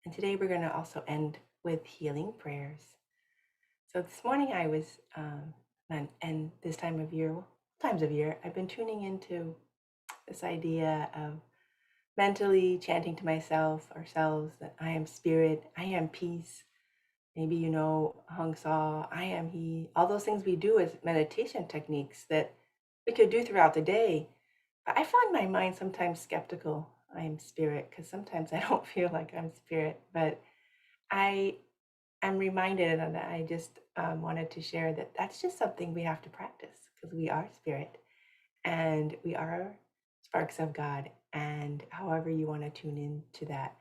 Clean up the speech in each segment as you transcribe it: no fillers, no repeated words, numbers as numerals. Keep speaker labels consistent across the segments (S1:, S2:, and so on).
S1: And today we're going to also end with healing prayers. So this morning I was, and this time of year, well, times of year, I've been tuning into this idea of mentally chanting to myself, ourselves, that I am spirit, I am peace. Maybe you know Hung Sa, I am He. All those things we do as meditation techniques that we could do throughout the day. But I find my mind sometimes skeptical. I am spirit because sometimes I don't feel like I'm spirit, but I am reminded, and I just wanted to share that that's just something we have to practice because we are spirit and we are sparks of God. And however you want to tune into that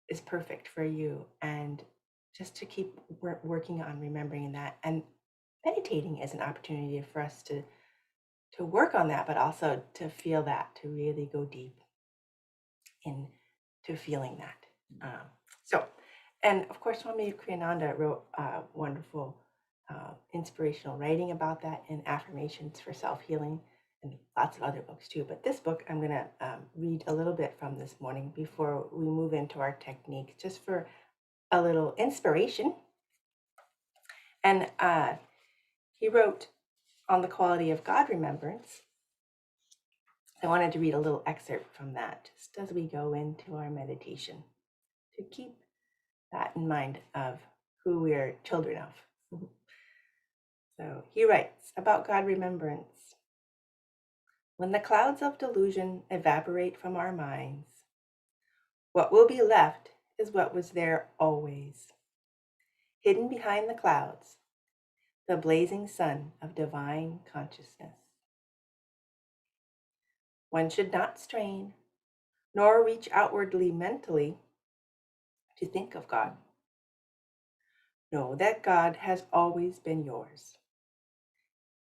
S1: is perfect for you. And just to keep working on remembering that, and meditating is an opportunity for us to work on that, but also to feel that, to really go deep into feeling that. So, and of course, Swami Kriyananda wrote wonderful inspirational writing about that and affirmations for self healing and lots of other books too. But this book I'm going to read a little bit from this morning before we move into our technique, just for a little inspiration. And he wrote on the quality of God remembrance. I wanted to read a little excerpt from that just as we go into our meditation to keep that in mind of who we are children of. So he writes about God remembrance. When the clouds of delusion evaporate from our minds, what will be left is what was there always. Hidden behind the clouds, the blazing sun of divine consciousness. One should not strain, nor reach outwardly mentally to think of God. Know that God has always been yours,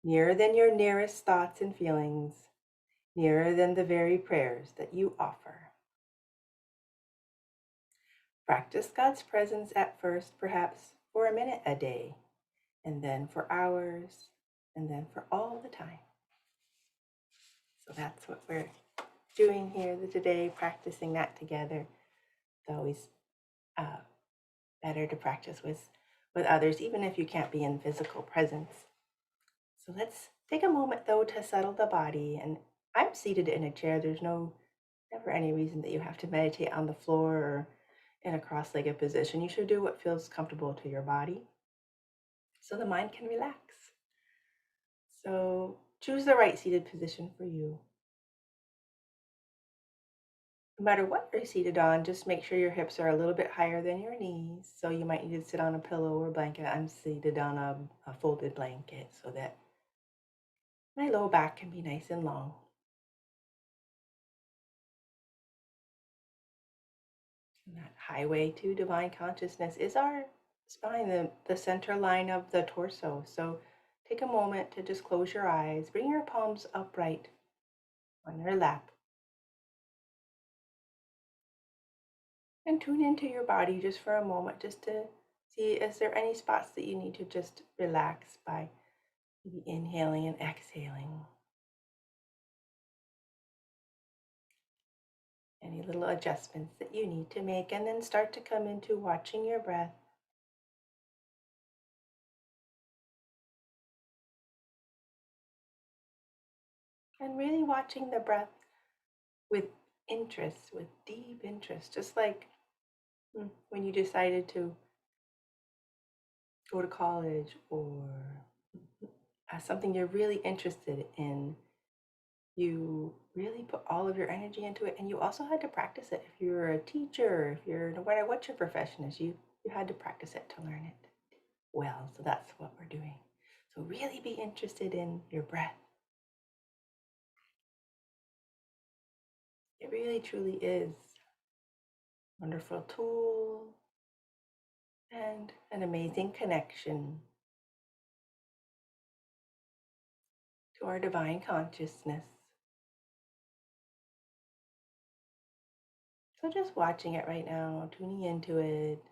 S1: nearer than your nearest thoughts and feelings, nearer than the very prayers that you offer. Practice God's presence at first, perhaps for a minute a day, and then for hours, and then for all the time. So that's what we're doing here today, practicing that together. It's always uh, better to practice with others, even if you can't be in physical presence. So let's take a moment though to settle the body. And I'm seated in a chair. There's never any reason that you have to meditate on the floor or in a cross-legged position. You should do what feels comfortable to your body so the mind can relax. So choose the right seated position for you. No matter what you're seated on, just make sure your hips are a little bit higher than your knees. So you might need to sit on a pillow or blanket. I'm seated on a folded blanket so that my low back can be nice and long. And that highway to divine consciousness is our spine, the center line of the torso. So take a moment to just close your eyes, bring your palms upright on your lap, and tune into your body just for a moment, just to see, is there any spots that you need to just relax by maybe inhaling and exhaling? Any little adjustments that you need to make, and then start to come into watching your breath. And really watching the breath with interest, with deep interest, just like when you decided to go to college or something you're really interested in, you really put all of your energy into it, and you also had to practice it. If you're a teacher, if you're no matter what your profession is, you had to practice it to learn it well. So that's what we're doing. So really be interested in your breath. It really truly is a wonderful tool and an amazing connection to our divine consciousness. So just watching it right now, tuning into it,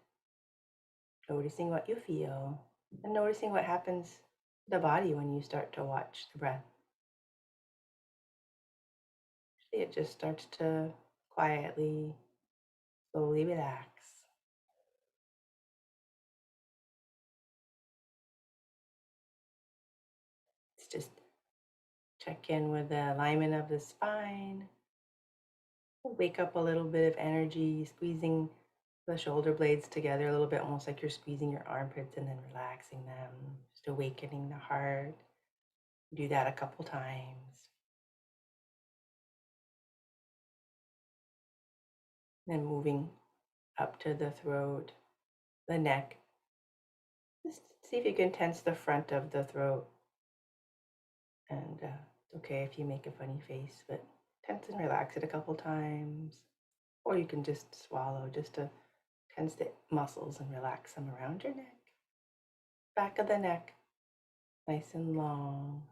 S1: noticing what you feel, and noticing what happens to the body when you start to watch the breath. It just starts to quietly, slowly relax. Check in with the alignment of the spine. Wake up a little bit of energy, squeezing the shoulder blades together a little bit, almost like you're squeezing your armpits and then relaxing them, just awakening the heart. Do that a couple times. Then moving up to the throat, the neck. Just see if you can tense the front of the throat. And it's okay if you make a funny face, but tense and relax it a couple times. Or you can just swallow just to tense the muscles and relax them around your neck. Back of the neck, nice and long.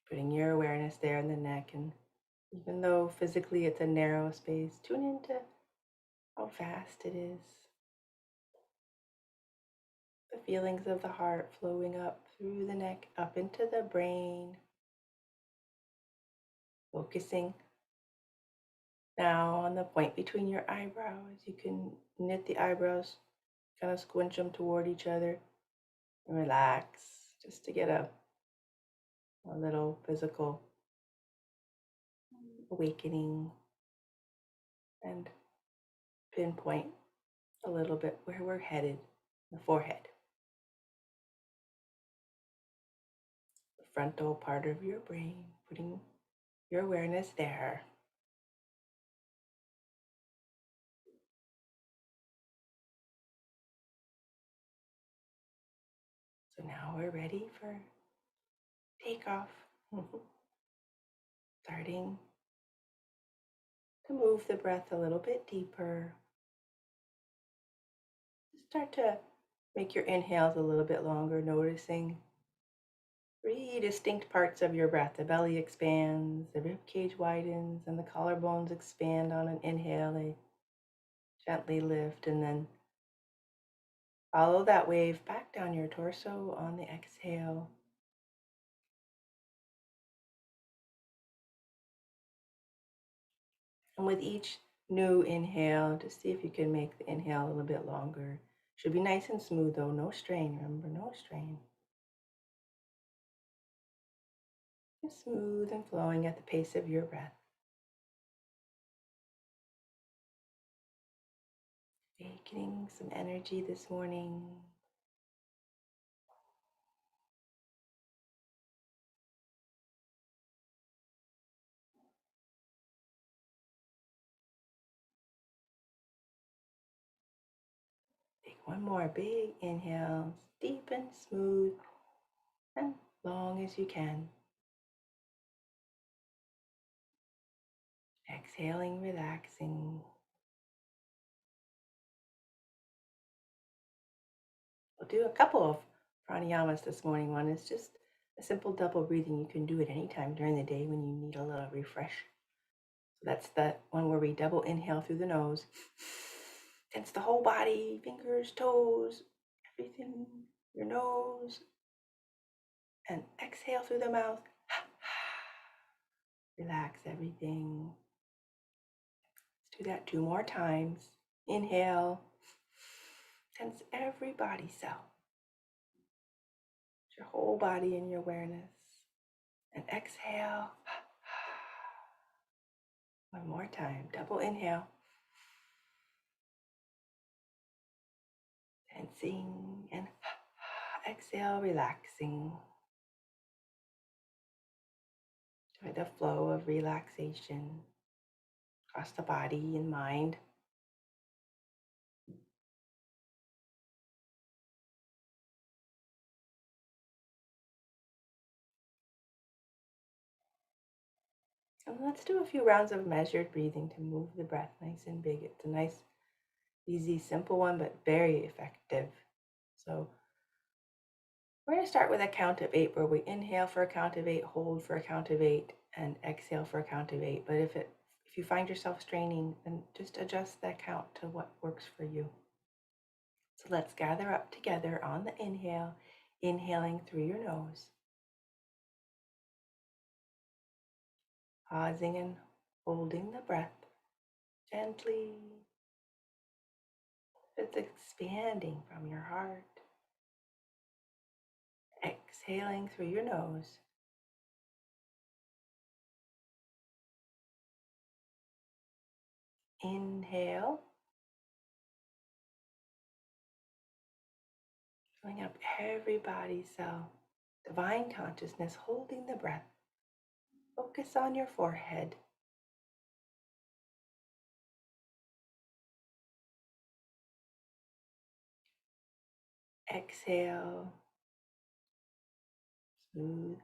S1: Putting your awareness there in the neck, and even though physically it's a narrow space, tune into how vast it is. The feelings of the heart flowing up through the neck, up into the brain. Focusing now on the point between your eyebrows. You can knit the eyebrows, kind of squinch them toward each other, and relax just to get a little physical awakening and pinpoint a little bit where we're headed, the forehead, the frontal part of your brain, putting your awareness there. So now we're ready for takeoff. Starting to move the breath a little bit deeper. Start to make your inhales a little bit longer, noticing three distinct parts of your breath. The belly expands, the rib cage widens, and the collarbones expand on an inhale. They gently lift, and then follow that wave back down your torso on the exhale. And with each new inhale, just see if you can make the inhale a little bit longer. Should be nice and smooth though, no strain. Remember, no strain. Just smooth and flowing at the pace of your breath. Awakening some energy this morning. Take one more big inhale, deep and smooth, and long as you can. Exhaling, relaxing. We'll do a couple of pranayamas this morning. One is just a simple double breathing. You can do it anytime during the day when you need a little refresh. So that's the one where we double inhale through the nose. Tense the whole body, fingers, toes, everything, your nose. And exhale through the mouth. Relax everything. Let's do that 2 more times. Inhale. Tense every body cell. Your whole body in your awareness. And exhale. One more time. Double inhale. Tensing and exhale, relaxing. Enjoy the flow of relaxation across the body and mind. And let's do a few rounds of measured breathing to move the breath nice and big. It's a nice, easy, simple one, but very effective. So we're going to start with a count of 8 where we inhale for a count of 8, hold for a count of 8, and exhale for a count of 8. But if you find yourself straining, then just adjust that count to what works for you. So let's gather up together on the inhale, inhaling through your nose. Pausing and holding the breath gently. It's expanding from your heart. exhaling through your nose. Inhale, filling up every body cell. Divine consciousness holding the breath. Focus on your forehead. Exhale, smooth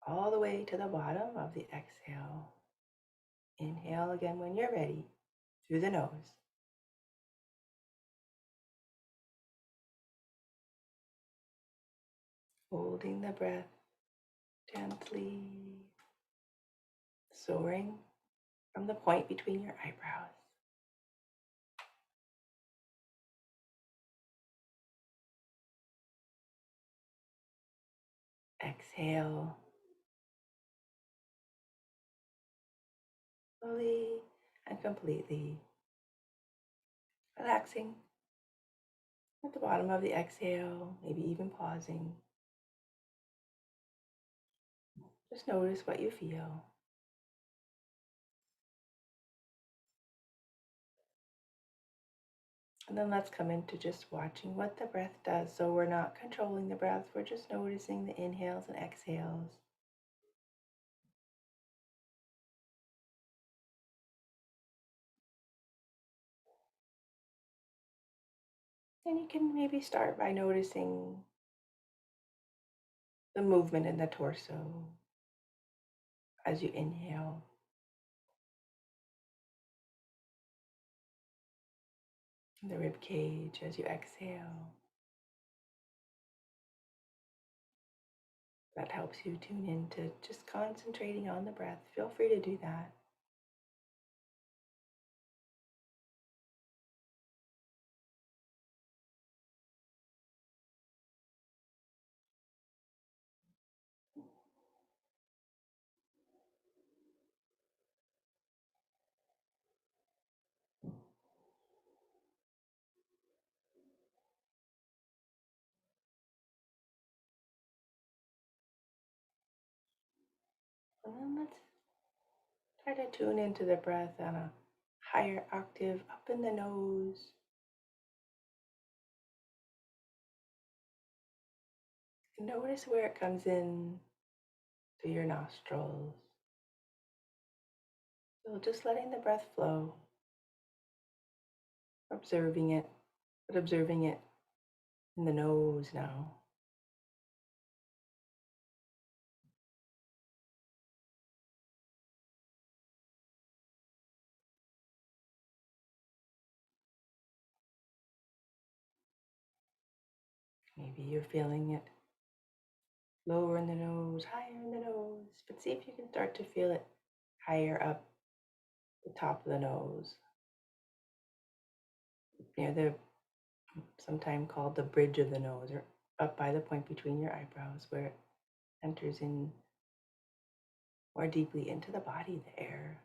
S1: all the way to the bottom of the exhale. Inhale again when you're ready through the nose. Holding the breath gently, soaring from the point between your eyebrows. Exhale fully and completely, relaxing at the bottom of the exhale, maybe even pausing. Just notice what you feel. And then let's come into just watching what the breath does. So we're not controlling the breath, we're just noticing the inhales and exhales. And you can maybe start by noticing the movement in the torso as you inhale. The rib cage as you exhale. That helps you tune into just concentrating on the breath. Feel free to do that. And then let's try to tune into the breath on a higher octave up in the nose. And notice where it comes in through your nostrils. So just letting the breath flow, observing it, but observing it in the nose now. Maybe you're feeling it lower in the nose, higher in the nose, but see if you can start to feel it higher up the top of the nose, near the sometime called the bridge of the nose, or up by the point between your eyebrows where it enters in more deeply into the body, the air.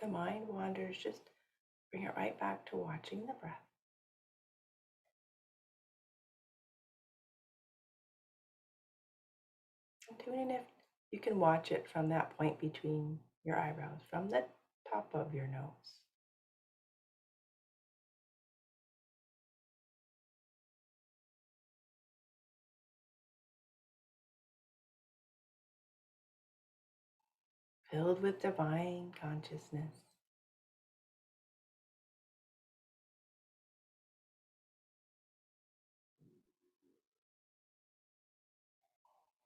S1: The mind wanders, just bring it right back to watching the breath. And tune in if you can watch it from that point between your eyebrows, from the top of your nose. filled with divine consciousness.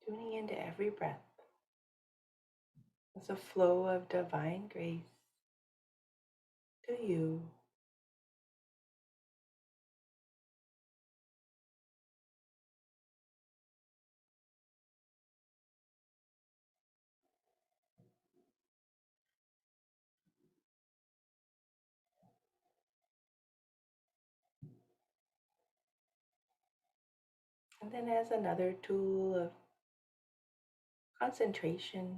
S1: Tuning into every breath as a flow of divine grace to you. And then as another tool of concentration,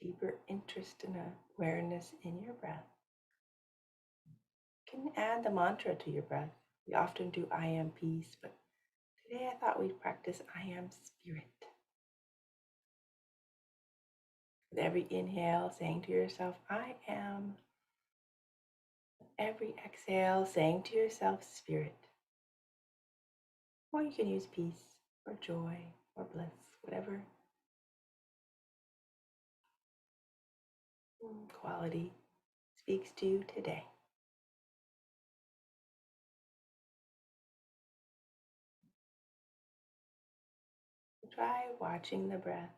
S1: deeper interest and awareness in your breath, you can add the mantra to your breath. We often do I am peace, but today I thought we'd practice I am spirit. With every inhale, saying to yourself, I am. Every exhale, saying to yourself, spirit. Or you can use peace or joy or bliss, whatever quality speaks to you today. Try watching the breath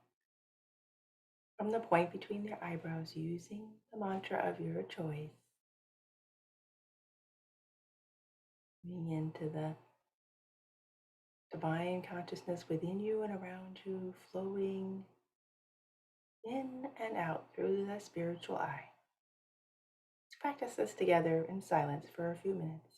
S1: from the point between your eyebrows using the mantra of your choice. Moving into the divine consciousness within you and around you, flowing in and out through the spiritual eye. Let's practice this together in silence for a few minutes.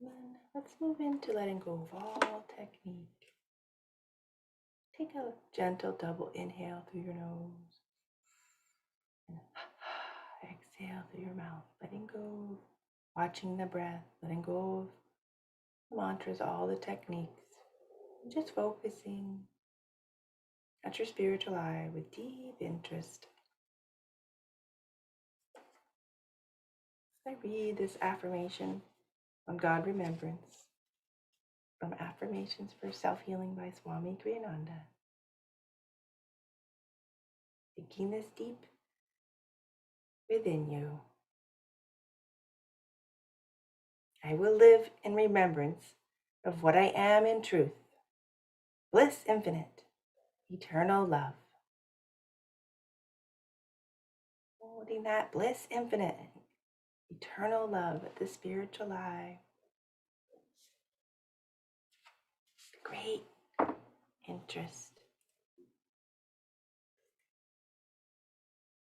S1: then let's move into letting go of all technique. Take a gentle double inhale through your nose and exhale through your mouth, letting go, watching the breath, letting go of the mantras, all the techniques, and just focusing at your spiritual eye with deep interest. I read this affirmation on God Remembrance from Affirmations for Self-Healing by Swami Kriyananda. Taking this deep within you. I will live in remembrance of what I am in truth. Bliss infinite, eternal love. Holding that bliss infinite, eternal love at the spiritual eye. Great interest.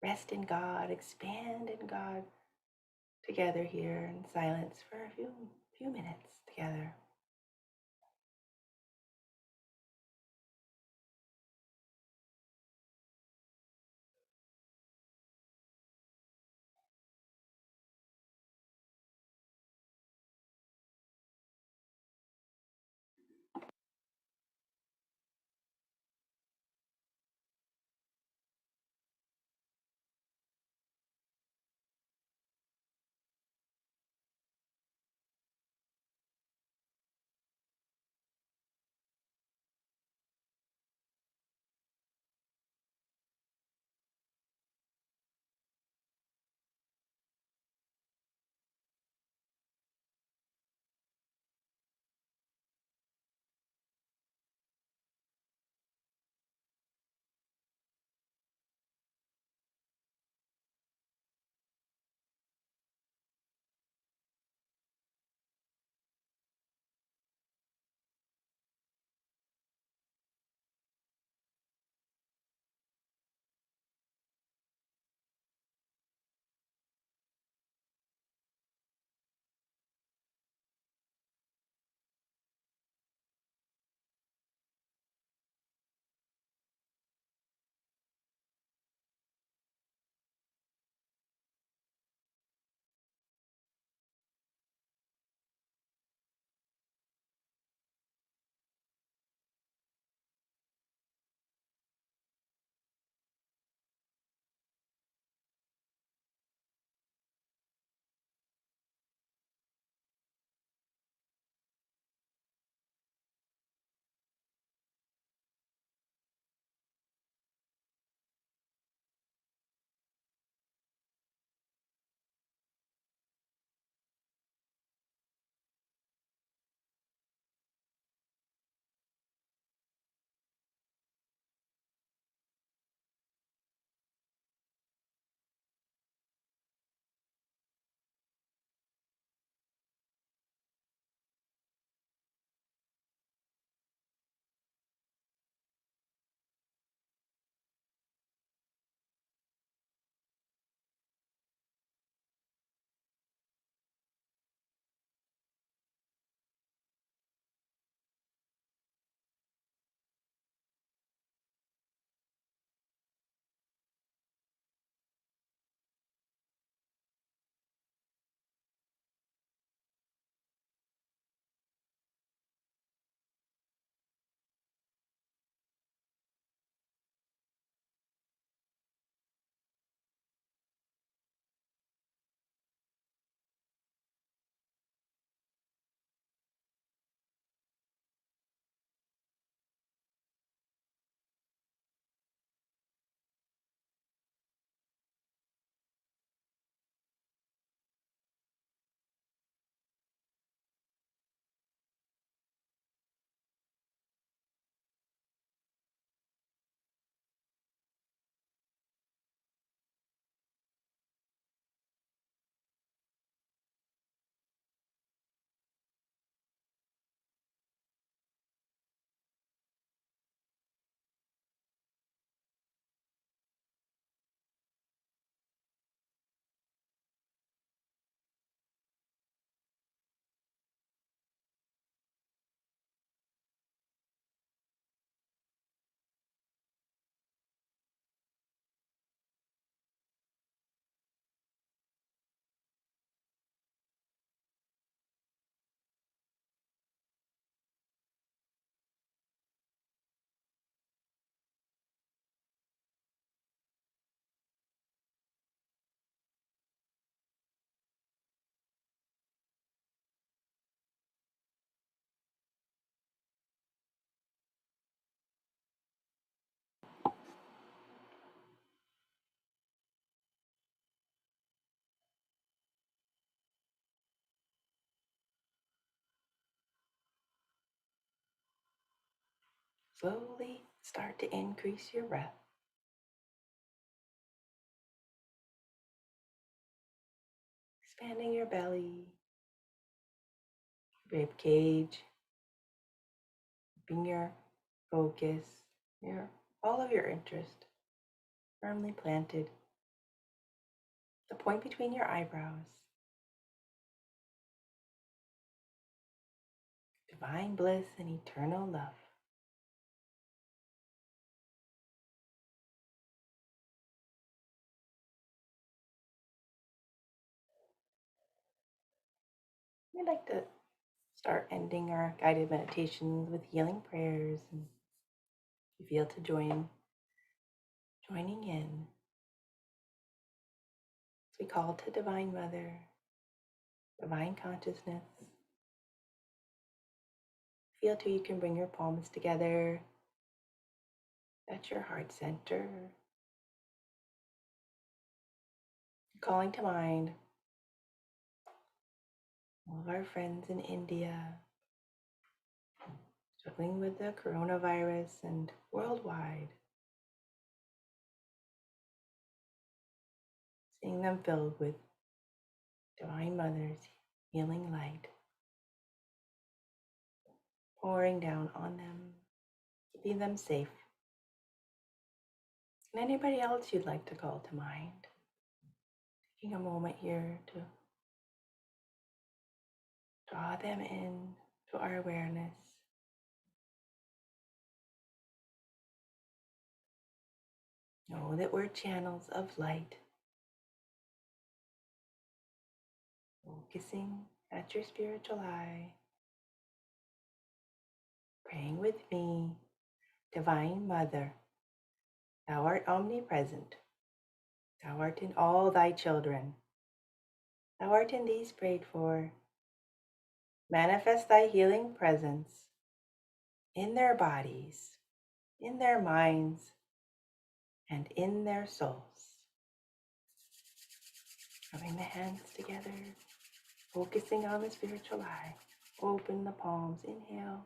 S1: Rest in God, expand in God together here in silence for a few minutes together. Slowly start to increase your breath. Expanding your belly, rib cage, keeping your focus, all of your interest firmly planted. The point between your eyebrows. Divine bliss and eternal love. We'd like to start ending our guided meditations with healing prayers, and if you feel to joining in as we call to Divine Mother, Divine Consciousness. Feel too you can bring your palms together at your heart center, calling to mind all of our friends in India struggling with the coronavirus and worldwide, seeing them filled with Divine Mother's healing light, pouring down on them, keeping them safe. And anybody else you'd like to call to mind, taking a moment here to draw them in to our awareness. Know that we're channels of light, focusing at your spiritual eye, praying with me. Divine Mother, thou art omnipresent. Thou art in all thy children. Thou art in these prayed for. Manifest thy healing presence in their bodies, in their minds, and in their souls. Rubbing the hands together, focusing on the spiritual eye. Open the palms. Inhale.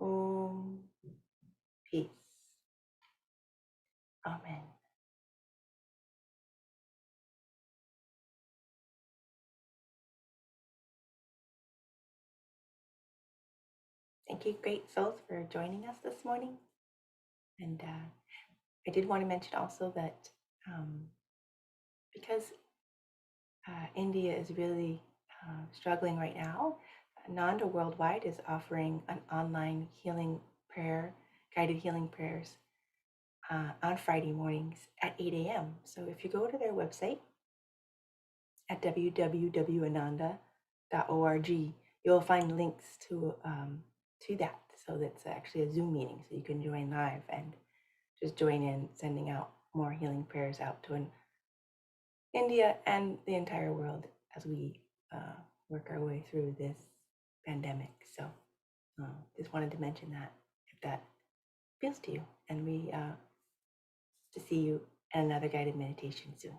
S1: Om. Peace. Amen. Thank you, great souls, for joining us this morning. And I did want to mention also that because India is really struggling right now, Nanda Worldwide is offering an online healing prayer, guided healing prayers on Friday mornings at 8 a.m. So if you go to their website at www.ananda.org, you'll find links to that. So that's actually a Zoom meeting, so you can join live and just join in, sending out more healing prayers out to India and the entire world as we work our way through this pandemic. So just wanted to mention that if that feels to you. And we to see you in another guided meditation soon.